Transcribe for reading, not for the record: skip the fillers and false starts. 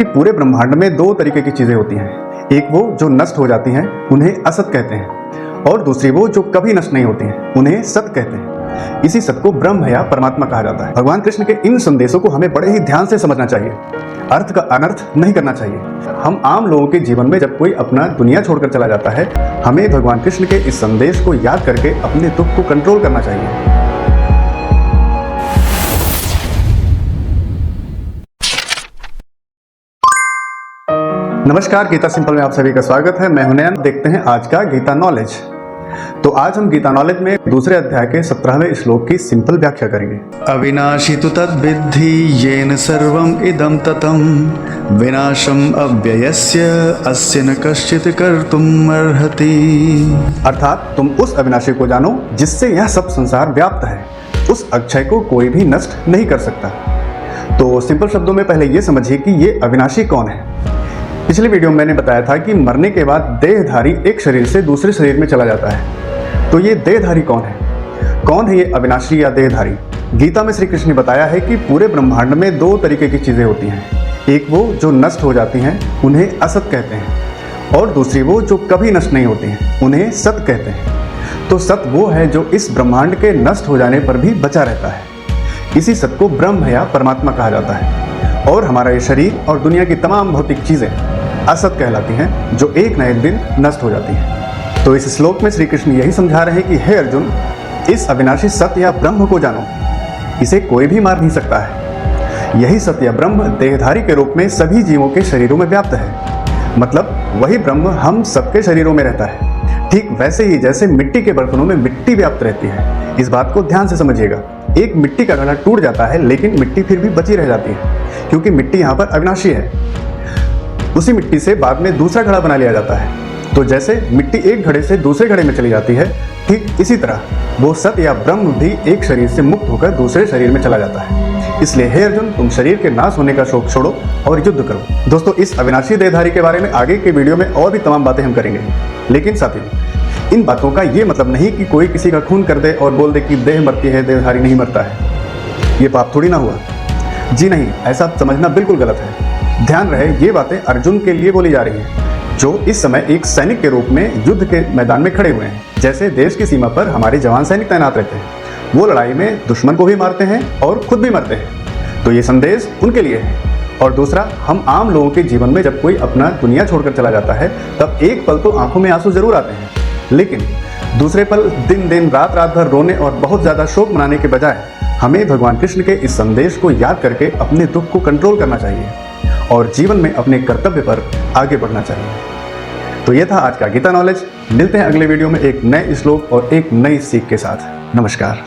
कि पूरे ब्रह्मांड में दो तरीके की चीजें होती हैं। एक वो जो नष्ट हो जाती हैं, उन्हें असत कहते हैं, और दूसरी वो जो कभी नष्ट नहीं होती हैं, उन्हें सत कहते हैं। इसी सत को ब्रह्म या परमात्मा कहा जाता है। भगवान कृष्ण के इन संदेशों को हमें बड़े ही ध्यान से समझना चाहिए। अर्थ का अनर्थ नहीं करना चाहिए। हम आम लोगों के जीवन में जब कोई अपना दुनिया छोड़कर चला जाता है, हमें भगवान कृष्ण के इस संदेश को याद करके अपने दुख को कंट्रोल करना चाहिए। नमस्कार, गीता सिंपल में आप सभी का स्वागत है। मैं हूं नयन। देखते हैं आज का गीता नॉलेज। तो आज हम गीता नॉलेज में दूसरे अध्याय के 17वें श्लोक की सिंपल व्याख्या करेंगे। अविनाशी तु तद्विद्धि येन सर्वम इदं ततं विनाशम अव्ययस्य अस्य न कश्चित् कर्तुम अर्हति। अर्थात तुम उस अविनाशी को जानो जिससे यह सब संसार व्याप्त है। उस अक्षय को कोई भी नष्ट नहीं कर सकता। तो सिंपल शब्दों में पहले ये समझिए कि ये अविनाशी कौन है। पिछले वीडियो में मैंने बताया था कि मरने के बाद देहधारी एक शरीर से दूसरे शरीर में चला जाता है। तो ये देहधारी कौन है? कौन है ये अविनाशी या देहधारी? गीता में श्री कृष्ण ने बताया है कि पूरे ब्रह्मांड में दो तरीके की चीजें होती हैं। एक वो जो नष्ट हो जाती हैं, उन्हें असत कहते हैं, और दूसरी वो जो कभी नष्ट नहीं होती हैं, उन्हें सत कहते हैं। तो सत वो है जो इस ब्रह्मांड के नष्ट हो जाने पर भी बचा रहता है। इसी सत को ब्रह्म या परमात्मा कहा जाता है। और हमारा ये शरीर और दुनिया की तमाम भौतिक चीजें असत कहलाती हैं, जो एक न एक दिन नष्ट हो जाती हैं। तो इस श्लोक में श्री कृष्ण यही समझा रहे हैं कि हे अर्जुन, इस अविनाशी सत्य या ब्रह्म को जानो। इसे कोई भी मार नहीं सकता है। यही सत्य या ब्रह्म देहधारी के रूप में सभी जीवों के शरीरों में व्याप्त है। मतलब वही ब्रह्म हम सबके शरीरों में रहता है। ठीक वैसे ही जैसे मिट्टी के बर्तनों में मिट्टी व्याप्त रहती है। इस बात को ध्यान से समझिएगा। एक मिट्टी का घड़ा टूट जाता है, लेकिन मिट्टी फिर भी बची रह जाती है, क्योंकि मिट्टी यहाँ पर अविनाशी है। उसी मिट्टी से बाद में दूसरा घड़ा बना लिया जाता है। तो जैसे मिट्टी एक घड़े से दूसरे घड़े में चली जाती है, ठीक इसी तरह वो सत्य या ब्रह्म भी एक शरीर से मुक्त होकर दूसरे शरीर में चला जाता है। इसलिए हे अर्जुन, तुम शरीर के नाश होने का शोक छोड़ो और युद्ध करो। दोस्तों, इस अविनाशी देहधारी के बारे में आगे के वीडियो में और भी तमाम बातें हम करेंगे। लेकिन साथियों, इन बातों का ये मतलब नहीं कि कोई किसी का खून कर दे और बोल दे कि देह मरती है, देहधारी नहीं मरता है। ये पाप थोड़ी ना हुआ। जी नहीं, ऐसा समझना बिल्कुल गलत है। ध्यान रहे, ये बातें अर्जुन के लिए बोली जा रही हैं, जो इस समय एक सैनिक के रूप में युद्ध के मैदान में खड़े हुए हैं। जैसे देश की सीमा पर हमारे जवान सैनिक तैनात रहते हैं। वो लड़ाई में दुश्मन को भी मारते हैं और खुद भी मरते हैं। तो ये संदेश उनके लिए है। और दूसरा, हम आम लोगों के जीवन में जब कोई अपना दुनिया छोड़कर चला जाता है, तब एक पल तो आंखों में आंसू जरूर आते हैं, लेकिन दूसरे पल दिन दिन रात रात भर रोने और बहुत ज़्यादा शोक मनाने के बजाय हमें भगवान कृष्ण के इस संदेश को याद करके अपने दुख को कंट्रोल करना चाहिए और जीवन में अपने कर्तव्य पर आगे बढ़ना चाहिए। तो ये था आज का गीता नॉलेज। मिलते हैं अगले वीडियो में एक नए श्लोक और एक नई सीख के साथ। नमस्कार।